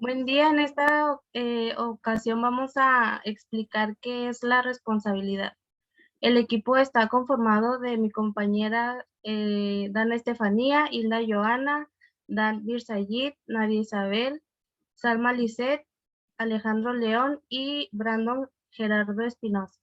Buen día, en esta ocasión vamos a explicar qué es la responsabilidad. El equipo está conformado de mi compañera Dana Estefanía, Hilda Joana, Dan Birsayid, Nadia Isabel, Salma Lisset, Alejandro León y Brandon Gerardo Espinosa.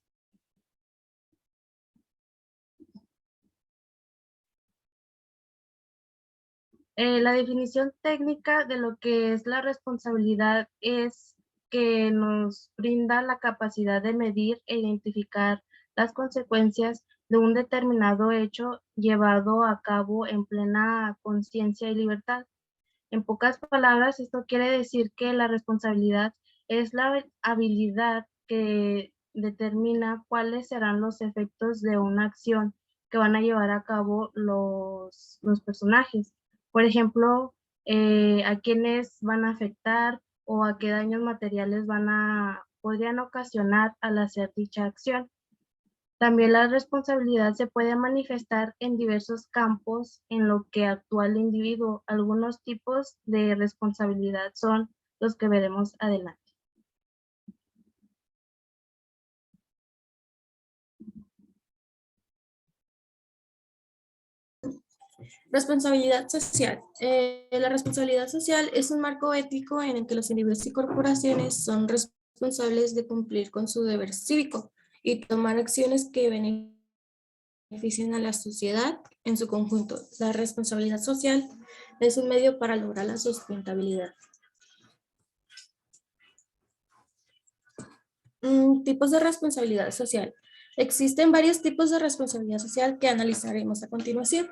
La definición técnica de lo que es la responsabilidad es que nos brinda la capacidad de medir e identificar las consecuencias de un determinado hecho llevado a cabo en plena conciencia y libertad. En pocas palabras, esto quiere decir que la responsabilidad es la habilidad que determina cuáles serán los efectos de una acción que van a llevar a cabo los personajes. Por ejemplo, a quiénes van a afectar o a qué daños materiales podrían ocasionar al hacer dicha acción. También la responsabilidad se puede manifestar en diversos campos en lo que actúa el individuo. Algunos tipos de responsabilidad son los que veremos adelante. Responsabilidad social. La responsabilidad social es un marco ético en el que los individuos y corporaciones son responsables de cumplir con su deber cívico y tomar acciones que beneficien a la sociedad en su conjunto. La responsabilidad social es un medio para lograr la sustentabilidad. Tipos de responsabilidad social. Existen varios tipos de responsabilidad social que analizaremos a continuación.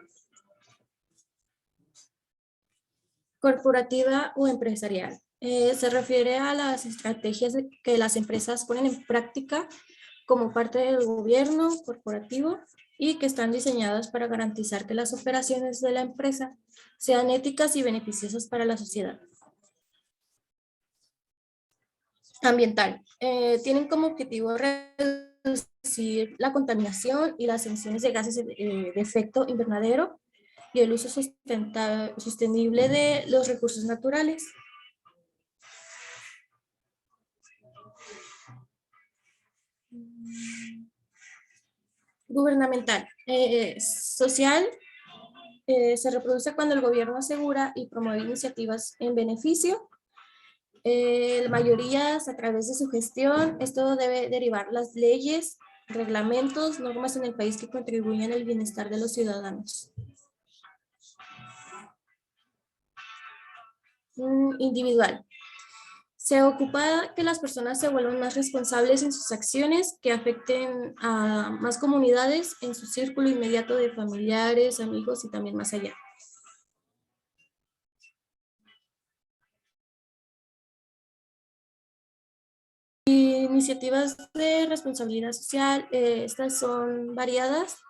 Corporativa o empresarial. Se refiere a las estrategias que las empresas ponen en práctica como parte del gobierno corporativo y que están diseñadas para garantizar que las operaciones de la empresa sean éticas y beneficiosas para la sociedad. Ambiental. Tienen como objetivo reducir la contaminación y las emisiones de gases de efecto invernadero y el uso sostenible de los recursos naturales. Gubernamental. Social. Se reproduce cuando el gobierno asegura y promueve iniciativas en beneficio. La mayoría a través de su gestión. Esto debe derivar las leyes, reglamentos, normas en el país que contribuyen al bienestar de los ciudadanos. Individual. Se ocupa que las personas se vuelvan más responsables en sus acciones que afecten a más comunidades en su círculo inmediato de familiares, amigos y también más allá. Iniciativas de responsabilidad social, estas son variadas,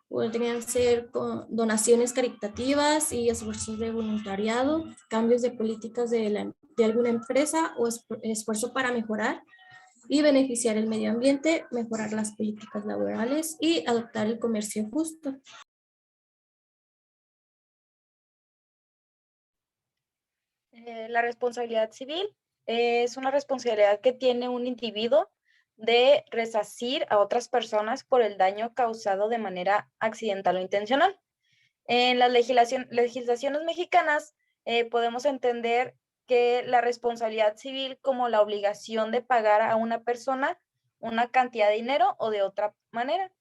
podrían ser con donaciones caritativas y esfuerzos de voluntariado, cambios de políticas de alguna empresa o esfuerzo para mejorar y beneficiar el medio ambiente, mejorar las políticas laborales y adoptar el comercio justo. La responsabilidad civil es una responsabilidad que tiene un individuo de resarcir a otras personas por el daño causado de manera accidental o intencional. En las legislaciones mexicanas podemos entender que la responsabilidad civil como la obligación de pagar a una persona una cantidad de dinero o de otra manera.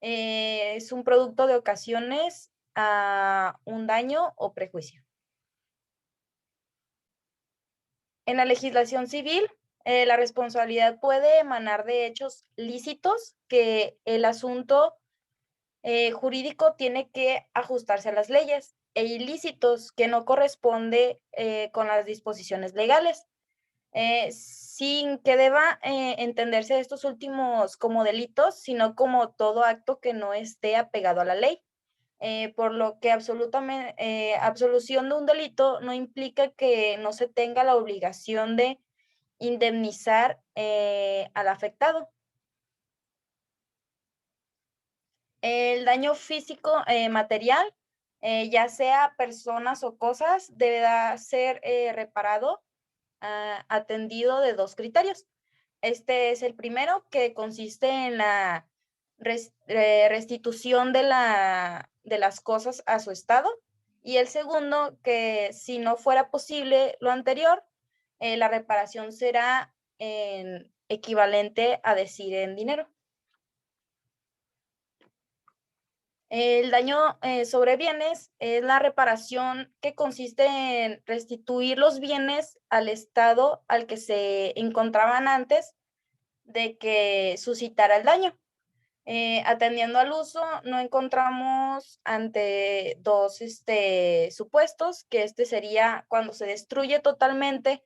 Es un producto de ocasiones a un daño o prejuicio. En la legislación civil, la responsabilidad puede emanar de hechos lícitos que el asunto jurídico tiene que ajustarse a las leyes e ilícitos que no corresponde con las disposiciones legales. Sin que deba entenderse estos últimos como delitos, sino como todo acto que no esté apegado a la ley. Por lo que absolución de un delito no implica que no se tenga la obligación de indemnizar al afectado. El daño físico material, ya sea personas o cosas, deberá ser reparado atendido de 2 criterios. Este es el primero, que consiste en la restitución de las cosas a su estado, y el segundo, que si no fuera posible lo anterior, la reparación será equivalente a decir en dinero. El daño sobre bienes es la reparación que consiste en restituir los bienes al estado al que se encontraban antes de que suscitara el daño. Atendiendo al uso, no encontramos ante 2 supuestos, que sería cuando se destruye totalmente,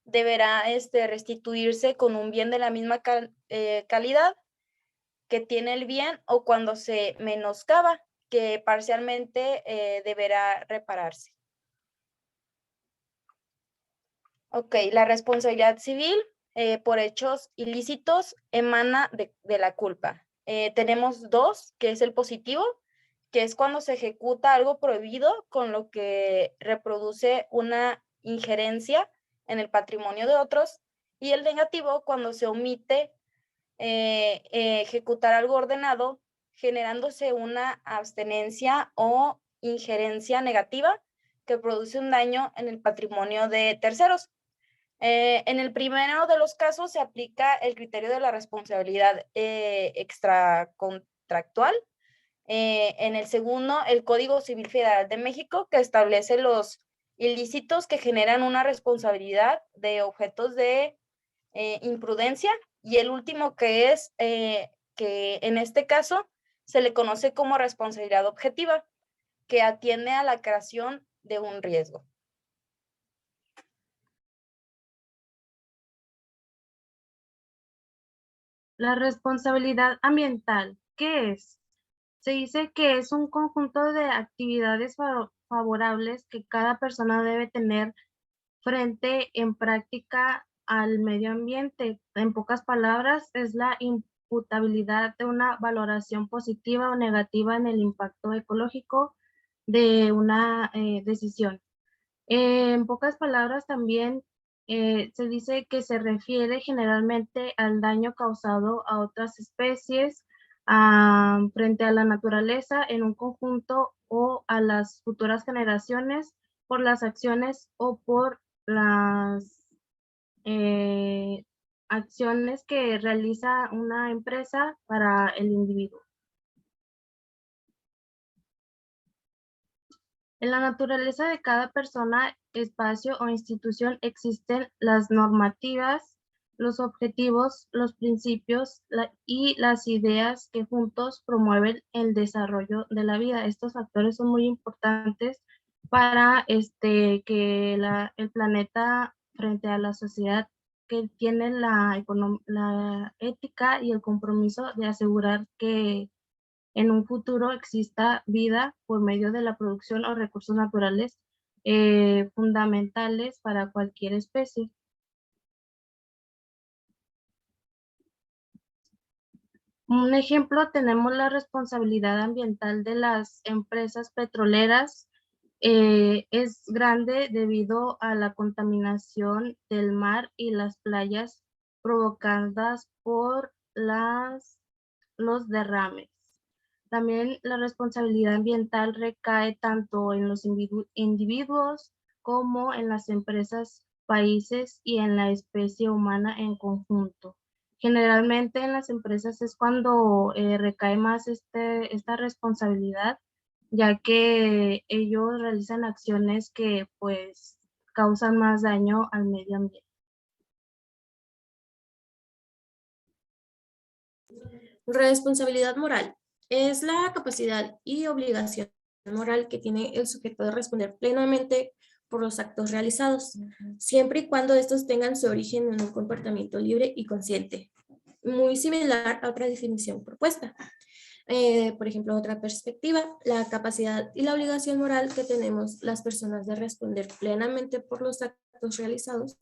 deberá restituirse con un bien de la misma calidad que tiene el bien, o cuando se menoscaba, que parcialmente deberá repararse. Ok, la responsabilidad civil por hechos ilícitos emana de la culpa. Tenemos 2, que es el positivo, que es cuando se ejecuta algo prohibido con lo que reproduce una injerencia en el patrimonio de otros, y el negativo, cuando se omite ejecutar algo ordenado, generándose una abstenencia o injerencia negativa que produce un daño en el patrimonio de terceros. En el primero de los casos se aplica el criterio de la responsabilidad extracontractual. En el segundo, el Código Civil Federal de México, que establece los ilícitos que generan una responsabilidad de objetos de imprudencia, y el último, que es que en este caso se le conoce como responsabilidad objetiva, que atiende a la creación de un riesgo. La responsabilidad ambiental, ¿qué es? Se dice que es un conjunto de actividades favorables que cada persona debe tener frente en práctica al medio ambiente. En pocas palabras, es la imputabilidad de una valoración positiva o negativa en el impacto ecológico de una decisión. En pocas palabras, también se dice que se refiere generalmente al daño causado a otras especies frente a la naturaleza en un conjunto, o a las futuras generaciones por las acciones o por las acciones que realiza una empresa para el individuo. En la naturaleza de cada persona, espacio o institución existen las normativas, los objetivos, los principios y las ideas que juntos promueven el desarrollo de la vida. Estos factores son muy importantes para que el planeta, frente a la sociedad, que tiene la ética y el compromiso de asegurar que en un futuro exista vida por medio de la producción o recursos naturales fundamentales para cualquier especie. Un ejemplo, tenemos la responsabilidad ambiental de las empresas petroleras. Es grande debido a la contaminación del mar y las playas provocadas por los derrames. También la responsabilidad ambiental recae tanto en los individuos como en las empresas, países y en la especie humana en conjunto. Generalmente en las empresas es cuando recae más esta responsabilidad, ya que ellos realizan acciones que pues causan más daño al medio ambiente. Responsabilidad moral es la capacidad y obligación moral que tiene el sujeto de responder plenamente por los actos realizados, siempre y cuando estos tengan su origen en un comportamiento libre y consciente, muy similar a otra definición propuesta. Por ejemplo, otra perspectiva, la capacidad y la obligación moral que tenemos las personas de responder plenamente por los actos realizados,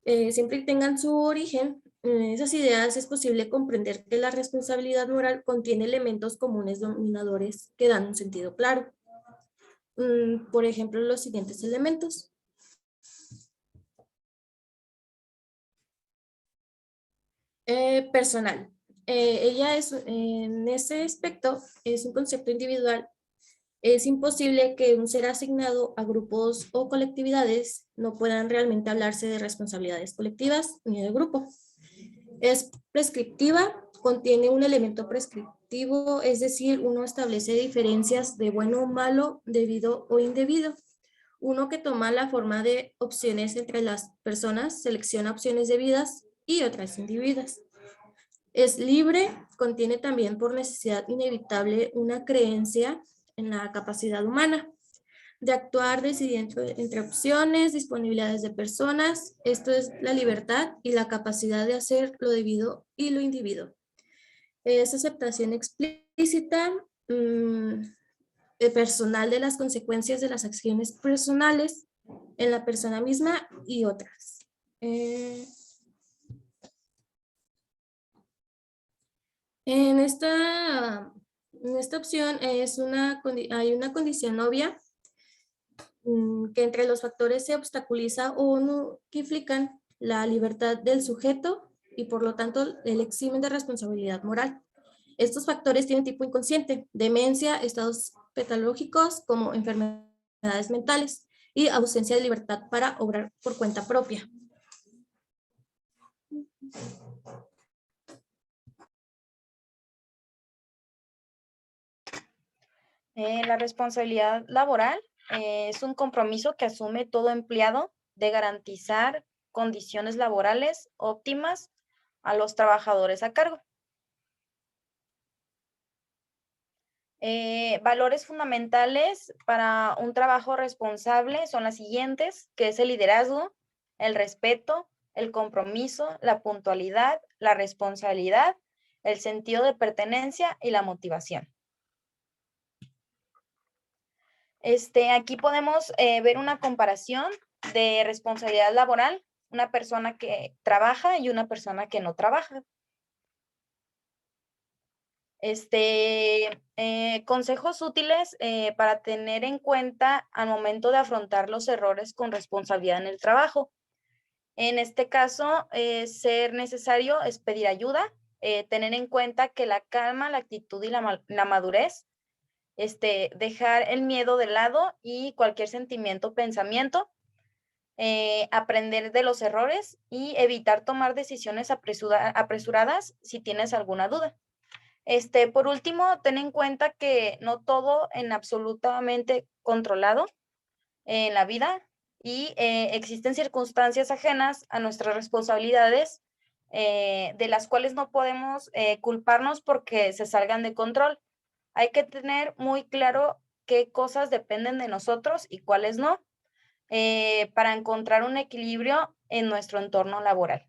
siempre que tengan su origen en esas ideas, es posible comprender que la responsabilidad moral contiene elementos comunes dominadores que dan un sentido claro. por ejemplo, los siguientes elementos. Personal. Ella es, en ese aspecto, es un concepto individual. Es imposible que un ser asignado a grupos o colectividades no puedan realmente hablarse de responsabilidades colectivas ni de grupo. Es prescriptiva, contiene un elemento prescriptivo, es decir, uno establece diferencias de bueno o malo, debido o indebido. Uno que toma la forma de opciones entre las personas, selecciona opciones debidas y otras indebidas. Es libre, contiene también por necesidad inevitable una creencia en la capacidad humana de actuar decidiendo entre opciones, disponibilidades de personas. Esto es la libertad y la capacidad de hacer lo debido y lo indebido. Es aceptación explícita, personal de las consecuencias de las acciones personales en la persona misma y otras. En esta opción hay una condición obvia que entre los factores se obstaculiza o no qualifican la libertad del sujeto y por lo tanto el eximen de responsabilidad moral. Estos factores tienen tipo inconsciente, demencia, estados patológicos como enfermedades mentales y ausencia de libertad para obrar por cuenta propia. La responsabilidad laboral es un compromiso que asume todo empleado de garantizar condiciones laborales óptimas a los trabajadores a cargo. Valores fundamentales para un trabajo responsable son las siguientes, que es el liderazgo, el respeto, el compromiso, la puntualidad, la responsabilidad, el sentido de pertenencia y la motivación. Aquí podemos ver una comparación de responsabilidad laboral, una persona que trabaja y una persona que no trabaja. Consejos útiles para tener en cuenta al momento de afrontar los errores con responsabilidad en el trabajo. En este caso, ser necesario es pedir ayuda, tener en cuenta que la calma, la actitud y la madurez, dejar el miedo de lado y cualquier sentimiento o pensamiento, aprender de los errores y evitar tomar decisiones apresuradas si tienes alguna duda. Por último, ten en cuenta que no todo en absolutamente controlado en la vida y existen circunstancias ajenas a nuestras responsabilidades de las cuales no podemos culparnos porque se salgan de control. Hay que tener muy claro qué cosas dependen de nosotros y cuáles no, para encontrar un equilibrio en nuestro entorno laboral.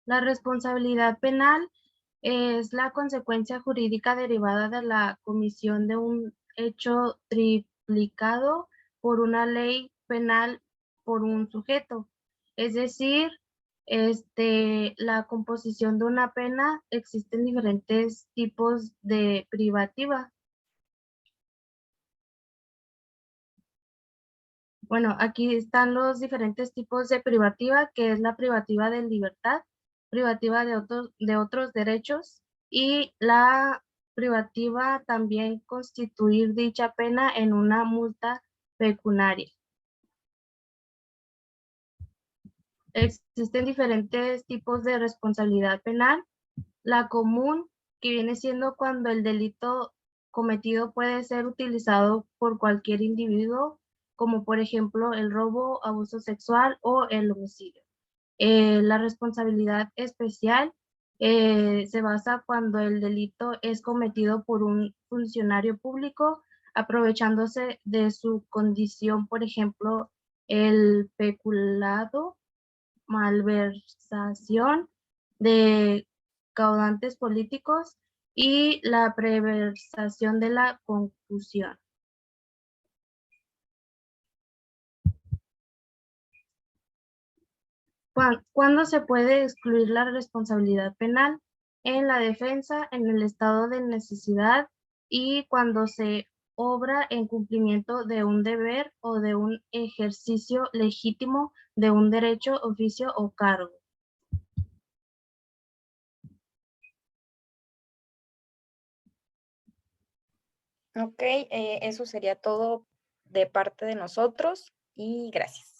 La responsabilidad penal es la consecuencia jurídica derivada de la comisión de un hecho triplicado por una ley penal por un sujeto. Es decir, la composición de una pena, existen diferentes tipos de privativa. Bueno, aquí están los diferentes tipos de privativa, que es la privativa de libertad, privativa de otros derechos y la privativa también constituir dicha pena en una multa pecuniaria. Existen diferentes tipos de responsabilidad penal. La común, que viene siendo cuando el delito cometido puede ser utilizado por cualquier individuo, como por ejemplo el robo, abuso sexual o el homicidio. La responsabilidad especial se basa cuando el delito es cometido por un funcionario público aprovechándose de su condición, por ejemplo, el peculado, malversación de caudantes políticos y la prevaricación de la concusión. ¿Cuándo se puede excluir la responsabilidad penal? en la defensa, en el estado de necesidad y cuando se obra en cumplimiento de un deber o de un ejercicio legítimo de un derecho, oficio o cargo. Ok, eso sería todo de parte de nosotros y gracias.